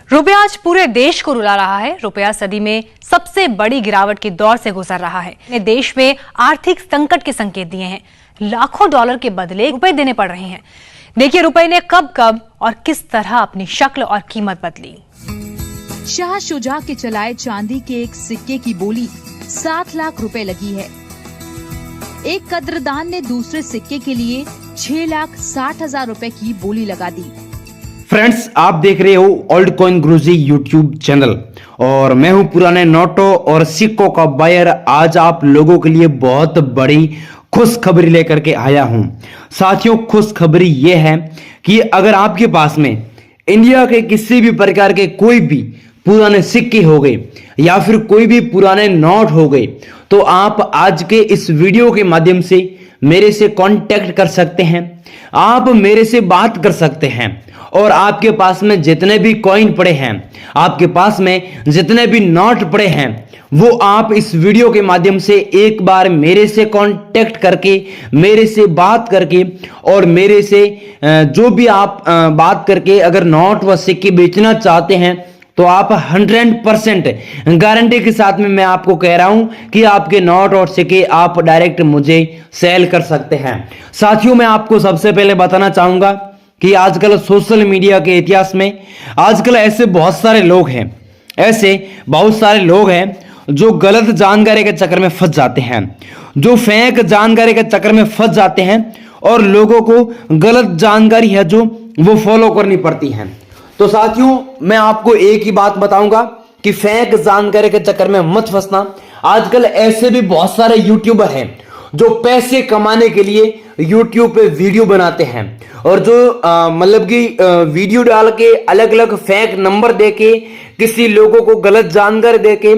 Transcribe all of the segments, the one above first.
रुपया आज पूरे देश को रुला रहा है। रुपया सदी में सबसे बड़ी गिरावट के दौर से गुजर रहा है। ने देश में आर्थिक संकट के संकेत दिए हैं। लाखों डॉलर के बदले रुपए देने पड़ रहे हैं। देखिए रुपए ने कब कब और किस तरह अपनी शक्ल और कीमत बदली। शाह शुजा के चलाए चांदी के एक सिक्के की बोली 7 लाख रुपए लगी है। एक कद्रदान ने दूसरे सिक्के के लिए 6,60,000 रुपए की बोली लगा दी। फ्रेंड्स, आप देख रहे हो ओल्ड कॉइन गुरुजी यूट्यूब चैनल और मैं हूं पुराने नोटों और सिक्कों का बायर। आज आप लोगों के लिए बहुत बड़ी खुशखबरी लेकर के आया हूं। साथियों, खुशखबरी यह है कि अगर आपके पास में इंडिया के किसी भी प्रकार के कोई भी पुराने सिक्के हो गए या फिर कोई भी पुराने नोट हो गए तो आप आज के इस वीडियो के माध्यम से मेरे से कांटेक्ट कर सकते हैं। आप मेरे से बात कर सकते हैं और आपके पास में जितने भी कॉइन पड़े हैं, आपके पास में जितने भी नोट पड़े हैं, वो आप इस वीडियो के माध्यम से एक बार मेरे से कांटेक्ट करके, मेरे से बात करके और मेरे से जो भी आप बात करके अगर नोट व सिक्के बेचना चाहते हैं तो आप 100% गारंटी के साथ में मैं आपको कह रहा हूं कि आपके नोट और सिक्के आप डायरेक्ट मुझे सेल कर सकते हैं। साथियों, मैं आपको सबसे पहले बताना चाहूंगा कि आजकल सोशल मीडिया के इतिहास में आजकल ऐसे बहुत सारे लोग हैं जो गलत जानकारी के चक्कर में फंस जाते हैं, जो फेक जानकारी के चक्कर में फंस जाते हैं और लोगों को गलत जानकारी है जो वो फॉलो करनी पड़ती है। तो साथियों, मैं आपको एक ही बात बताऊंगा कि फेक जानकारी के चक्कर में मत फंसना। आजकल ऐसे भी बहुत सारे यूट्यूबर हैं जो पैसे कमाने के लिए यूट्यूब पे वीडियो बनाते हैं और जो मतलब कि वीडियो डाल के अलग अलग फेक नंबर देके किसी लोगों को गलत जानकारी देके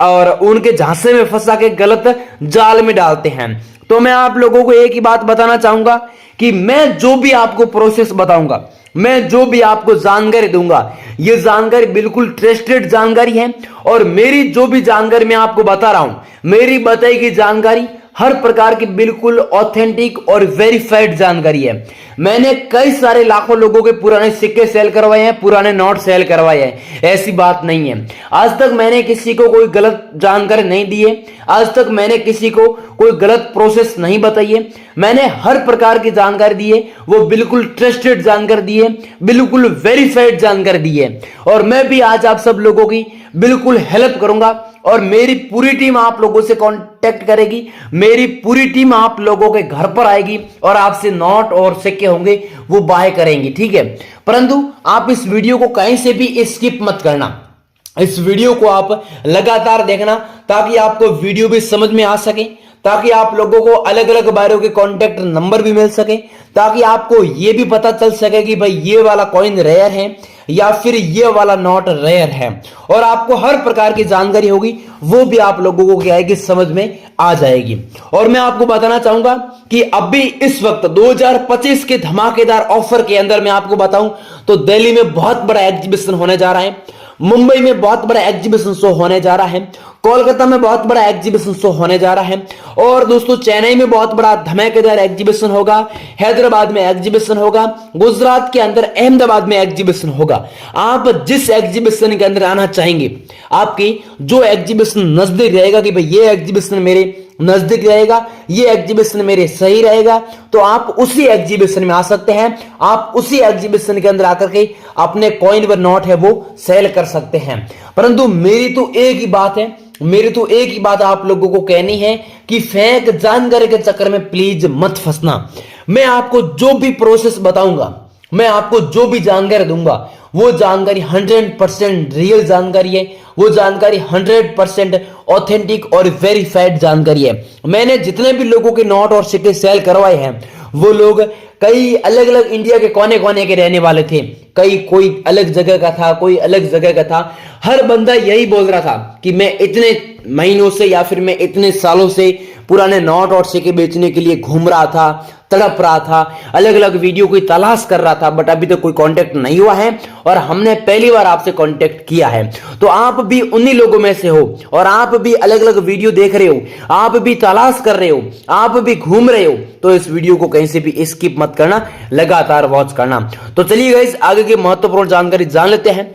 और उनके झांसे में फंसा के गलत जाल में डालते हैं। तो मैं आप लोगों को एक ही बात बताना चाहूंगा कि मैं जो भी आपको प्रोसेस बताऊंगा, मैं जो भी आपको जानकारी दूंगा, ये जानकारी बिल्कुल ट्रस्टेड जानकारी है और मेरी जो भी जानकारी मैं आपको बता रहा हूं, मेरी बताई गई जानकारी हर प्रकार की बिल्कुल ऑथेंटिक और वेरीफाइड जानकारी है। मैंने कई सारे लाखों लोगों के पुराने सिक्के सेल करवाए हैं, पुराने नोट सेल करवाए हैं, ऐसी बात नहीं है। आज तक मैंने किसी को कोई गलत जानकारी नहीं दी है, आज तक मैंने किसी को कोई गलत प्रोसेस नहीं बताई है। मैंने हर प्रकार की जानकारी दी है, वो बिल्कुल ट्रस्टेड जानकारी दी है, बिल्कुल वेरीफाइड जानकारी दी है और मैं भी आज आप सब लोगों की बिल्कुल हेल्प करूंगा और मेरी पूरी टीम आप लोगों से कांटेक्ट करेगी, मेरी पूरी टीम आप लोगों के घर पर आएगी और आपसे नोट और सिक्के होंगे वो बाय करेंगी, ठीक है। परंतु आप इस वीडियो को कहीं से भी स्किप मत करना, इस वीडियो को आप लगातार देखना ताकि आपको वीडियो भी समझ में आ सके, ताकि आप लोगों को अलग अलग बायरों के कांटेक्ट नंबर भी मिल सके, ताकि आपको ये भी पता चल सके कि भाई ये वाला कॉइन रेयर है या फिर ये वाला नोट रेयर है और आपको हर प्रकार की जानकारी होगी वो भी आप लोगों को क्या है कि समझ में आ जाएगी। और मैं आपको बताना चाहूंगा कि अभी इस वक्त 2025 के धमाकेदार ऑफर के अंदर मैं आपको बताऊं तो दिल्ली में बहुत बड़ा एग्जीबिशन होने जा रहा है, मुंबई में बहुत बड़ा एग्जीबिशन शो होने जा रहा है, कोलकाता में बहुत बड़ा एग्जीबिशन शो होने जा रहा है और दोस्तों चेन्नई में बहुत बड़ा धमाकेदार एग्जीबिशन होगा, हैदराबाद में एग्जीबिशन होगा, गुजरात के अंदर अहमदाबाद में एग्जीबिशन होगा। आप जिस एग्जीबिशन के अंदर आना चाहेंगे, आपकी जो एग्जीबिशन नजदीक रहेगा कि भाई ये एग्जीबिशन मेरे नजदीक रहेगा, ये एग्जीबिशन मेरे सही रहेगा, तो आप उसी एग्जीबिशन में आ सकते हैं। आप उसी एग्जीबिशन के अंदर आकर के अपने कॉइन व नोट है वो सेल कर सकते हैं। परंतु मेरी तो एक ही बात है, मेरी तो एक ही बात आप लोगों को कहनी है कि फेक जानकारी के चक्कर में प्लीज मत फंसना। मैं आपको जो भी प्रोसेस बताऊंगा, मैं आपको जो भी जानकारी दूंगा वो जानकारी 100% रियल जानकारी है, वो जानकारी 100% ऑथेंटिक और वेरीफाइड जानकारी है। मैंने जितने भी लोगों के नोट और सिक्के सेल करवाए हैं वो लोग कई अलग अलग इंडिया के कोने कोने के रहने वाले थे, कोई अलग जगह का था, कोई अलग जगह का था। हर बंदा यही बोल रहा था कि मैं इतने महीनों से या फिर मैं इतने सालों से पुराने नोट और सिक्के बेचने के लिए घूम रहा था, तड़प रहा था, अलग अलग वीडियो की तलाश कर रहा था, बट अभी तक कोई कांटेक्ट नहीं हुआ है और हमने पहली बार आपसे कांटेक्ट किया है। तो आप भी उन्हीं लोगों में से हो और आप भी अलग अलग वीडियो देख रहे हो, आप भी तलाश कर रहे हो, आप भी घूम रहे हो, तो इस वीडियो को कहीं से भी स्किप मत करना, लगातार वॉच करना। तो चलिए गाइस, आगे की महत्वपूर्ण जानकारी जान लेते हैं।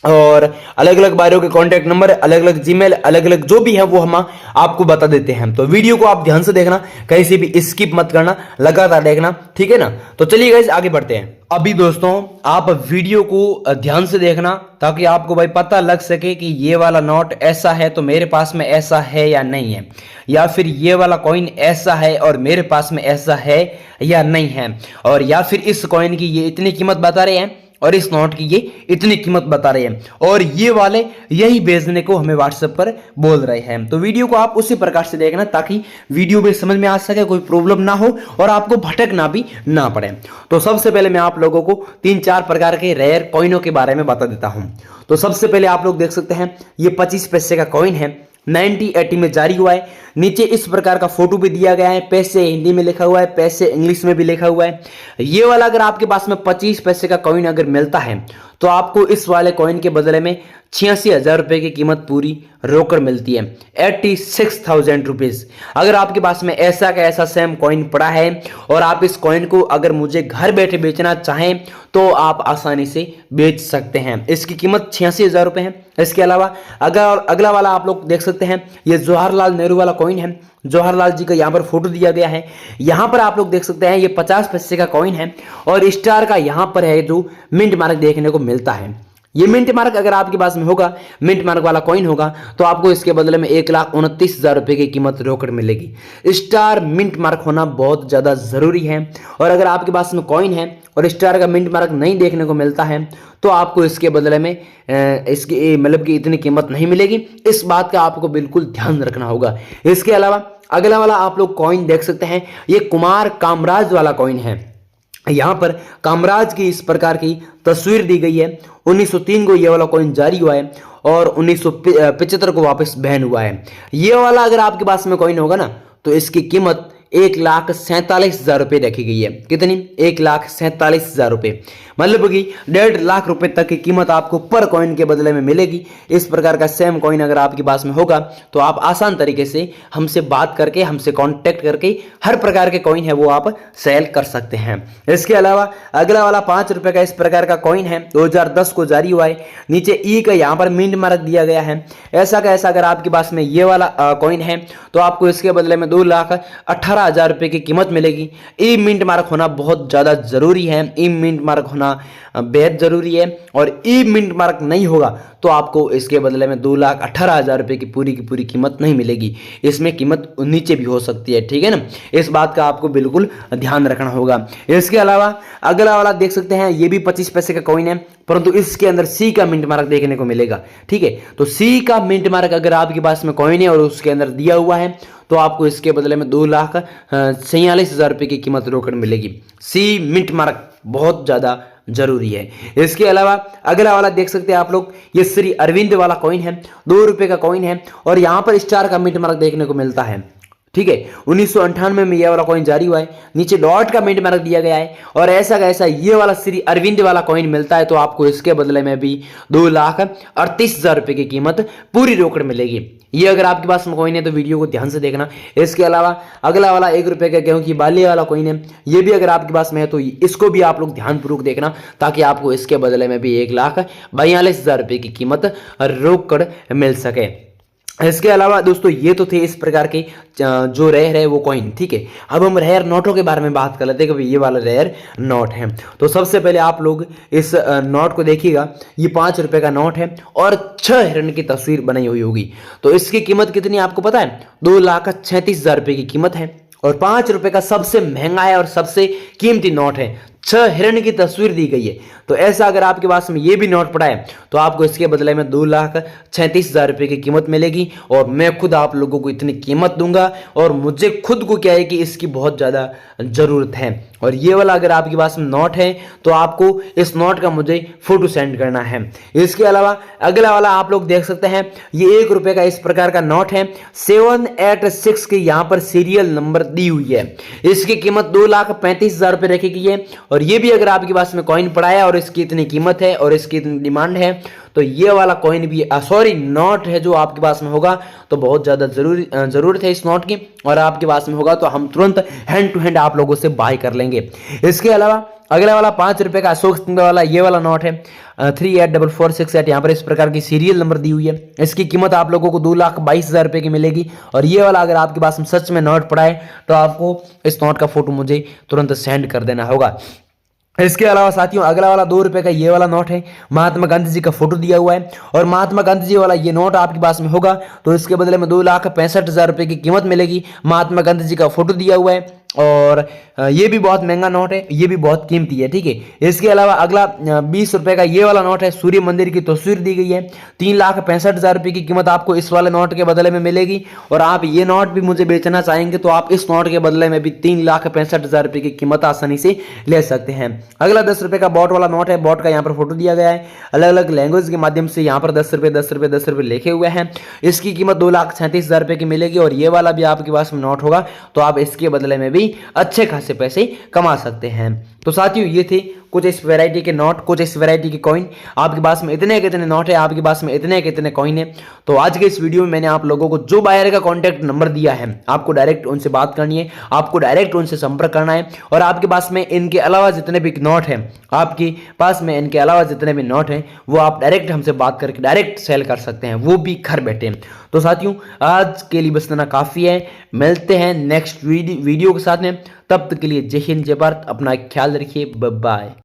और अलग अलग भाइयों के कांटेक्ट नंबर, अलग अलग जीमेल, अलग अलग जो भी है वो हम आपको बता देते हैं। तो वीडियो को आप ध्यान से देखना, कहीं से भी स्किप मत करना, लगातार देखना, ठीक है ना। तो चलिए गाइस आगे बढ़ते हैं। अभी दोस्तों आप वीडियो को ध्यान से देखना ताकि आपको भाई पता लग सके कि ये वाला नोट ऐसा है तो मेरे पास में ऐसा है या नहीं है, या फिर ये वाला कॉइन ऐसा है और मेरे पास में ऐसा है या नहीं है, और या फिर इस कॉइन की ये इतनी कीमत बता रहे हैं और इस नोट की ये इतनी कीमत बता रहे हैं, और ये वाले यही भेजने को हमें व्हाट्सएप पर बोल रहे हैं। तो वीडियो को आप उसी प्रकार से देखना ताकि वीडियो में समझ में आ सके, कोई प्रॉब्लम ना हो और आपको भटकना भी ना पड़े। तो सबसे पहले मैं आप लोगों को 3-4 प्रकार के रेयर कॉइनों के बारे में बता देता हूं। तो सबसे पहले आप लोग देख सकते हैं ये 25 पैसे का कॉइन है, 1980 में जारी हुआ है। नीचे इस प्रकार का फोटो भी दिया गया है, पैसे हिंदी में लिखा हुआ है, पैसे इंग्लिश में भी लिखा हुआ है। ये वाला अगर आपके पास में 25 पैसे का कॉइन अगर मिलता है तो आपको इस वाले कॉइन के बदले में 86,000 रुपए की कीमत पूरी रोकड़ मिलती है, 86,000 रुपीज। अगर आपके पास में ऐसा का ऐसा सेम कॉइन पड़ा है और आप इस कॉइन को अगर मुझे घर बैठे बेचना चाहें तो आप आसानी से बेच सकते हैं। इसकी कीमत 86,000 रुपए है। इसके अलावा अगला वाला आप लोग देख सकते हैं, ये जवाहरलाल नेहरू वाला कॉइन है। जवाहरलाल जी का यहाँ पर फोटो दिया गया है। यहाँ पर आप लोग देख सकते हैं ये 50 पैसे का कॉइन है और स्टार का यहाँ पर है जो मिंट मार्क देखने को मिलता है। ये मिंट मार्क अगर आपके पास में होगा, मिंट मार्क वाला कॉइन होगा, तो आपको इसके बदले में 1,29,000 रुपए की कीमत रोकड़ मिलेगी। स्टार मिंट मार्क होना बहुत ज्यादा जरूरी है, और अगर आपके पास में कॉइन है और स्टार का मिंट मार्क नहीं देखने को मिलता है तो आपको इसके बदले में इसकी मतलब कि इतनी कीमत नहीं मिलेगी। इस बात का आपको बिल्कुल ध्यान रखना होगा। इसके अलावा अगला वाला आप लोग कॉइन देख सकते हैं, ये कुमार कामराज वाला कॉइन है। यहाँ पर कामराज की इस प्रकार की तस्वीर दी गई है। 1903 को ये वाला कॉइन जारी हुआ है और 1975 को वापस बैन हुआ है। ये वाला अगर आपके पास में कॉइन होगा ना तो इसकी कीमत 1,47,000 रुपये रखी गई है। कितनी? 1,47,000 रुपये, मतलब कि 1.5 लाख रुपए तक की कीमत आपको पर कॉइन के बदले में मिलेगी। इस प्रकार का सेम कॉइन अगर आपके पास में होगा तो आप आसान तरीके से हमसे बात करके, हमसे कांटेक्ट करके हर प्रकार के कॉइन है वो आप सेल कर सकते हैं। इसके अलावा अगला वाला 5 रुपए का इस प्रकार का कॉइन है, 2010 को जारी हुआ है। नीचे ई का यहाँ पर मिंट मार्क दिया गया है। ऐसा का ऐसा अगर आपके पास में ये वाला कॉइन है तो आपको इसके बदले में 2,18,000 रुपए की कीमत मिलेगी। ई मिंट मार्क होना बहुत ज्यादा जरूरी है, ई मिंट मार्क होना बेहद जरूरी है, और ई मिंट मार्क नहीं होगा तो आपको इसके बदले में 2,18,000 रुपए की पूरी कीमत नहीं मिलेगी। इसमें कीमत नीचे भी हो सकती है, ठीक है ना। इस बात का आपको बिल्कुल ध्यान रखना होगा। इसके अलावा अगला वाला देख सकते हैं, ये भी 25 पैसे का कॉइन है, परंतु इसके अंदर सी का मिंट मार्क देखने को मिलेगा, ठीक है। तो सी का मिंट मार्क अगर आपके पास में कॉइन है और उसके अंदर दिया हुआ है तो आपको इसके बदले में 2,46,000 रुपए की कीमत रोकड़ मिलेगी। सी मिंट मार्क बहुत ज्यादा जरूरी है। इसके अलावा अगला वाला देख सकते हैं आप लोग, ये श्री अरविंद वाला कॉइन है, 2 रुपए का कॉइन है और यहां पर स्टार का मिंट मार्क देखने को मिलता है, ठीक है। 1998 में यह वाला कॉइन जारी हुआ है। नीचे डॉट का मिंट मार्क दिया गया है और ऐसा का ऐसा ये वाला श्री अरविंद वाला कॉइन मिलता है तो आपको इसके बदले में भी 2,38,000 रुपए की कीमत पूरी रोकड़ मिलेगी। ये अगर आपके पास में कॉइन है तो वीडियो को ध्यान से देखना। इसके अलावा अगला वाला 1 रुपए का गेहूं की बाली वाला कॉइन है, ये भी अगर आपके पास में है तो इसको भी आप लोग ध्यानपूर्वक देखना ताकि आपको इसके बदले में भी 1,42,000 रुपए की कीमत रोकड़ मिल सके। इसके अलावा दोस्तों ये तो थे इस प्रकार के जो रेयर है वो कॉइन, ठीक है। अब हम रेयर नोटों के बारे में बात कर लेते हैं कि ये वाला रेयर नोट है। तो सबसे पहले आप लोग इस नोट को देखिएगा, ये 5 रुपए का नोट है और 6 हिरण की तस्वीर बनी हुई होगी। तो इसकी कीमत कितनी आपको पता है? 2,36,000 रुपए की कीमत है और 5 रुपए का सबसे महंगा है और सबसे कीमती नोट है। 6 हिरण की तस्वीर दी गई है। तो ऐसा अगर आपके पास में ये भी नोट पड़ा है तो आपको इसके बदले में 2,36,000 रुपए की कीमत मिलेगी और मैं खुद आप लोगों को इतनी कीमत दूंगा और मुझे खुद को क्या है कि इसकी बहुत ज्यादा जरूरत है। और ये वाला अगर आपके पास में नोट है तो आपको इस नोट का मुझे फोटो सेंड करना है। इसके अलावा अगला वाला आप लोग देख सकते हैं, ये 1 रुपए का इस प्रकार का नोट है, 786 के यहाँ पर सीरियल नंबर दी हुई है। इसकी कीमत 2,35,000 रुपए रखी गई है और ये भी अगर आपके पास में कॉइन पड़ा है और इसकी इतनी कीमत है और इसकी इतनी डिमांड है तो ये वाला कॉइन भी नोट है जो आपके पास में होगा तो बहुत ज्यादा जरूरत है इस नोट की, और आपके पास में होगा तो हम तुरंत हैंड टू हैंड आप लोगों से बाय कर लेंगे। इसके अलावा अगला वाला 5 रुपए का अशोक स्तंभ वाला ये वाला नोट है 384468। यहाँ पर इस प्रकार की सीरियल नंबर दी हुई है। इसकी कीमत आप लोगों को 2,22,000 रुपए की मिलेगी। और ये वाला अगर आपके पास में सच में नोट पड़ा है तो आपको इस नोट का फोटो मुझे तुरंत सेंड कर देना होगा। इसके अलावा साथियों अगला वाला 2 रुपए का ये वाला नोट है, महात्मा गांधी जी का फोटो दिया हुआ है। और महात्मा गांधी जी वाला ये नोट आपके पास में होगा तो इसके बदले में 2,65,000 रुपए की कीमत मिलेगी। महात्मा गांधी जी का फोटो दिया हुआ है और ये भी बहुत महंगा नोट है, ये भी बहुत कीमती है, ठीक है। इसके अलावा अगला 20 रुपए का ये वाला नोट है, सूर्य मंदिर की तस्वीर दी गई है। 3,65,000 रुपए की कीमत आपको इस वाले नोट के बदले में मिलेगी। और आप ये नोट भी मुझे बेचना चाहेंगे तो आप इस नोट के बदले में भी 3,65,000 रुपए की कीमत आसानी से ले सकते हैं। अगला 10 रुपए का बॉट वाला नोट है, बॉट का यहाँ पर फोटो दिया गया है। अलग अलग लैंग्वेज के माध्यम से यहाँ पर 10 रुपए 10 रुपए 10 रुपए लिखे हुए हैं। इसकी कीमत 2,37,000 रुपए की मिलेगी। और ये वाला भी आपके पास में नोट होगा तो आप इसके बदले में भी अच्छे खासे पैसे कमा सकते हैं। तो साथियों ये थे कुछ इस वैरायटी के नोट, कुछ इस वैरायटी के कॉइन। आपके पास में इतने कितने नोट है, आपके पास में इतने कितने कॉइन है। तो आज के इस वीडियो में मैंने आप लोगों को जो बायर का कॉन्टैक्ट नंबर दिया है, आपको डायरेक्ट उनसे बात करनी है, आपको डायरेक्ट उनसे संपर्क करना है। और आपके पास में इनके अलावा जितने भी नोट हैं, आपके पास में इनके अलावा जितने भी नोट हैं वो आप डायरेक्ट हमसे बात करके डायरेक्ट सेल कर सकते हैं, वो भी घर बैठे। तो साथियों आज के लिए बस इतना काफ़ी है। मिलते हैं नेक्स्ट वीडियो के साथ में, तब तक के लिए जय हिंद जय भारत। अपना ख्याल रखिए, बाय बाय।